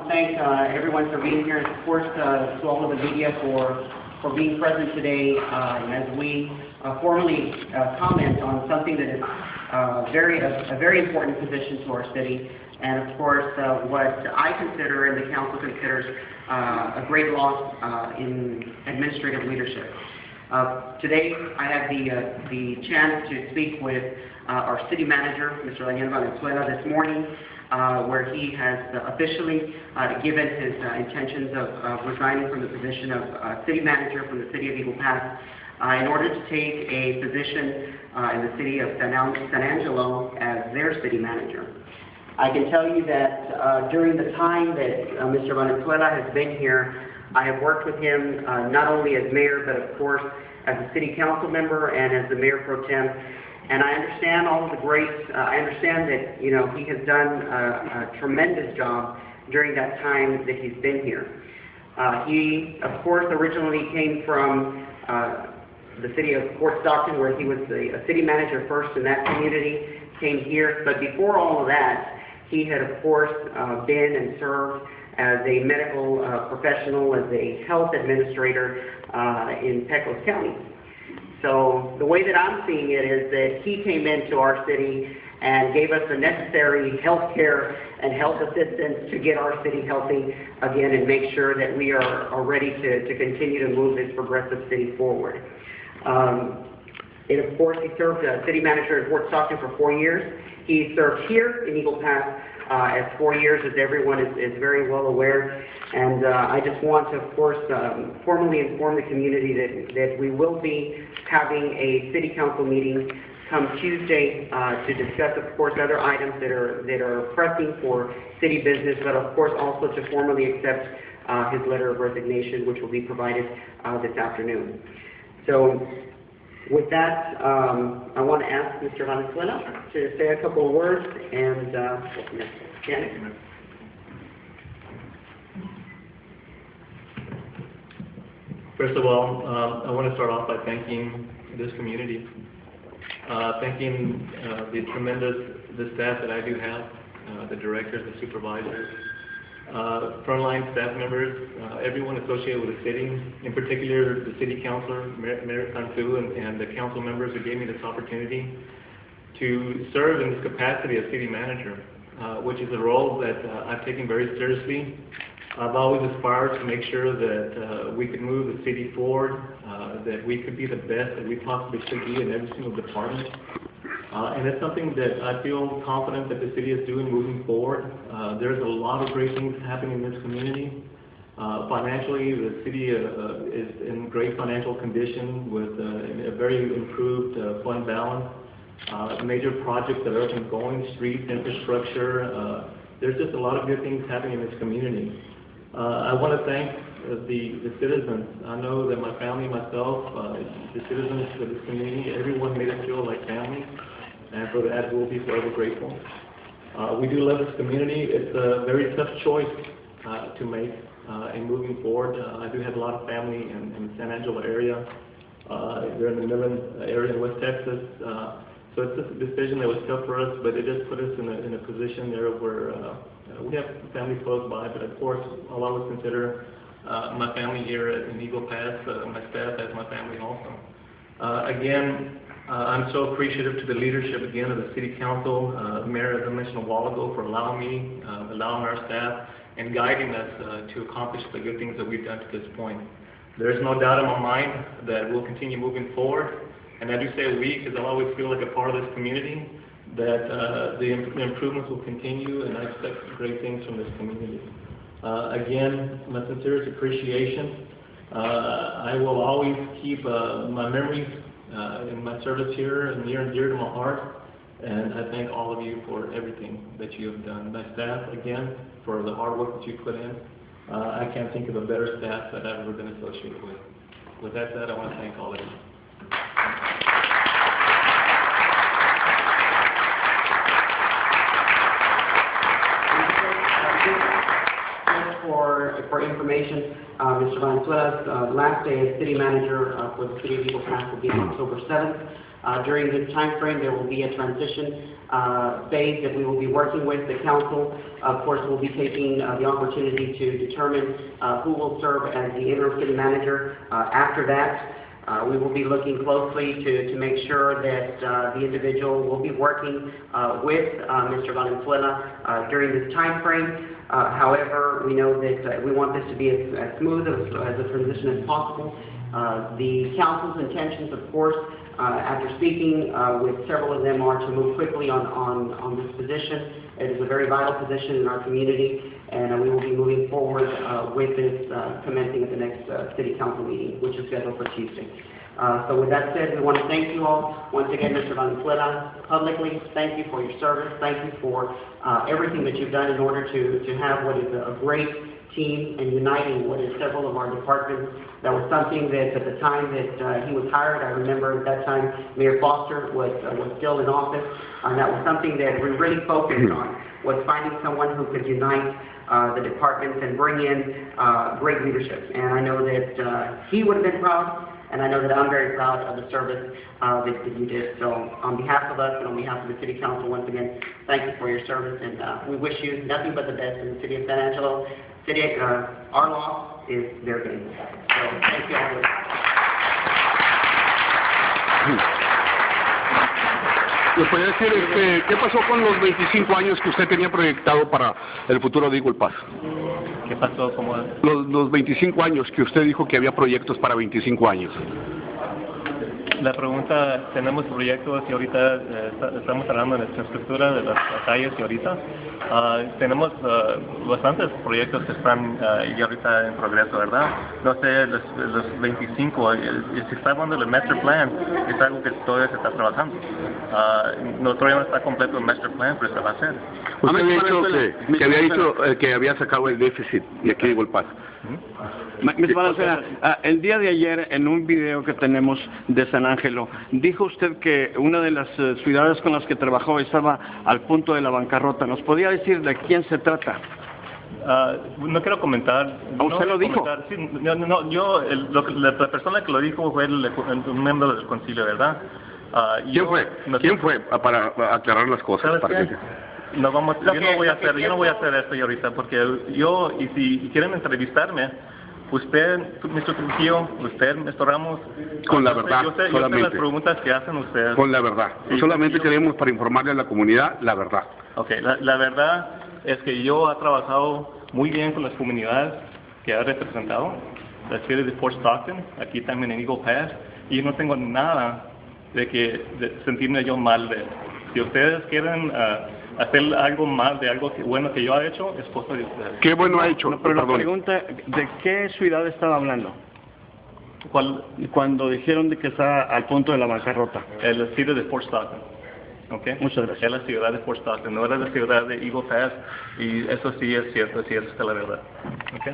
want to thank everyone for being here, and of course to all of the media for being present today as we formally comment on something that is a very important position to our city, and of course what I consider and the council considers a great loss in administrative leadership. Today I have the chance to speak with our city manager, Mr. Daniel Valenzuela, this morning, where he has officially given his intentions of resigning from the position of city manager from the city of Eagle Pass in order to take a position in the city of San Angelo as their city manager. I can tell you that during the time that Mr. Valenzuela has been here, I have worked with him not only as mayor, but of course as a city council member and as the mayor pro tem. And I understand all of the great, I understand that, he has done a tremendous job during that time that he's been here. He, of course, originally came from the city of Fort Stockton, where he was a city manager first in that community, came here. But before all of that, he had, of course, been and served as a medical professional, as a health administrator in Pecos County. So the way that I'm seeing it is that he came into our city and gave us the necessary health care and health assistance to get our city healthy again and make sure that we are ready to continue to move this progressive city forward. And of course, he served as city manager in Fort Stockton for 4 years. He served here in Eagle Pass as 4 years, as everyone is very well aware. And I just want to, of course, formally inform the community that we will be having a city council meeting come Tuesday to discuss, of course, other items that are pressing for city business, but of course also to formally accept his letter of resignation, which will be provided this afternoon. So with that, I want to ask Mr. Valenzuela to say a couple of words, and Janet. First of all, I want to start off by thanking this community, thanking the staff that I do have, the directors, the supervisors, frontline staff members, everyone associated with the city, in particular the city councilor, Mayor Cantu, and the council members who gave me this opportunity to serve in this capacity as city manager, which is a role that I've taken very seriously. I've always aspired to make sure that we could move the city forward, that we could be the best that we possibly could be in every single department. And it's something that I feel confident that the city is doing moving forward. There's a lot of great things happening in this community. Financially, the city is in great financial condition with a very improved fund balance. Major projects that are up and going, streets, infrastructure. There's just a lot of good things happening in this community. I want to thank the citizens. I know that my family, myself, the citizens of this community, everyone made us feel like family, and for that we'll be forever grateful. We do love this community. It's a very tough choice to make in moving forward. I do have a lot of family in the San Angelo area. They're in the Midland area in West Texas. So it's just a decision that was tough for us, but it just put us in a position there where we have family close by, but of course I'll always consider my family here in Eagle Pass, my staff as my family also. Again, I'm so appreciative to the leadership again of the City Council, Mayor, as I mentioned a while ago, for allowing me, allowing our staff, and guiding us to accomplish the good things that we've done to this point. There's no doubt in my mind that we'll continue moving forward. And I do say we, because I always feel like a part of this community, that the improvements will continue, and I expect great things from this community. Again, my sincerest appreciation. I will always keep my memories in my service here near and dear to my heart, and I thank all of you for everything that you have done. My staff, again, for the hard work that you put in. I can't think of a better staff that I've ever been associated with. With that said, I want to thank all of you. For information, Mr. Valenzuela's last day as city manager for the city of Eagle Pass will be on October 7th. During this time frame, there will be a transition phase that we will be working with. The council, of course, will be taking the opportunity to determine who will serve as the interim city manager after that. We will be looking closely to make sure that the individual will be working with Mr. Valenzuela during this time frame. However, we know that we want this to be as smooth as a transition as possible. The council's intentions, of course, after speaking with several of them, are to move quickly on this position. It is a very vital position in our community, and we will be moving forward with this commencing at the next city council meeting, which is scheduled for Tuesday. So with that said, we want to thank you all. Once again, Mr. Valenzuela, publicly, thank you for your service. Thank you for everything that you've done in order to have what is a great team and uniting what is several of our departments. That was something that at the time that he was hired, I remember at that time Mayor Foster was still in office, and that was something that we really focused on, was finding someone who could unite the departments and bring in great leadership. And I know that he would have been proud, and I know that I'm very proud of the service that you did. So on behalf of us and on behalf of the City Council, once again, thank you for your service, and we wish you nothing but the best in the City of San Angelo. Our law is their game. So thank you all. ¿Me podría decir qué pasó con los 25 años que usted tenía proyectado para el futuro de Eagle Pass? ¿Qué pasó? ¿Cómo? Los 25 años que usted dijo que había proyectos para 25 años. La pregunta, tenemos proyectos y ahorita estamos hablando de la infraestructura de las calles y ahorita tenemos bastantes proyectos que están y ahorita en progreso, ¿verdad? No sé, los 25, si está hablando del master plan, es algo que todavía se está trabajando. No, todavía no está completo el master plan, pero se va a hacer. Usted había dicho que había dicho que había sacado el déficit y aquí digo el paso. Mr. Valenzuela, el día de ayer, en un video que tenemos de San Angelo, dijo usted que una de las ciudades con las que trabajó estaba al punto de la bancarrota. ¿Nos podría decir de quién se trata? No quiero comentar. ¿Usted lo dijo? Sí, la persona que lo dijo fue un miembro del concilio, ¿verdad? ¿Quién fue? Para aclarar las cosas. Yo no voy a hacer esto ahorita, porque y si quieren entrevistarme, usted, Mr. Trujillo, usted, Mr. Ramos, con la verdad, yo sé las preguntas que hacen ustedes. Con la verdad. Sí, solamente queremos para informarle a la comunidad la verdad. Okay, la verdad es que yo he trabajado muy bien con las comunidades que he representado, la ciudad de Fort Stockton, aquí también en Eagle Pass, y no tengo nada de sentirme yo mal de él. Si ustedes quieren hacer algo mal de algo bueno que yo he hecho, es cosa de ustedes. ¿Qué bueno ha hecho? No, pero la pregunta, ¿de qué ciudad estaba hablando? ¿Cuál? Cuando dijeron de que está al punto de la bancarrota. La ciudad de Fort Stockton. Okay. Muchas gracias. Es la ciudad de Fort Stockton, no era la ciudad de Eagle Pass, y eso sí es cierto, sí es la verdad. Okay.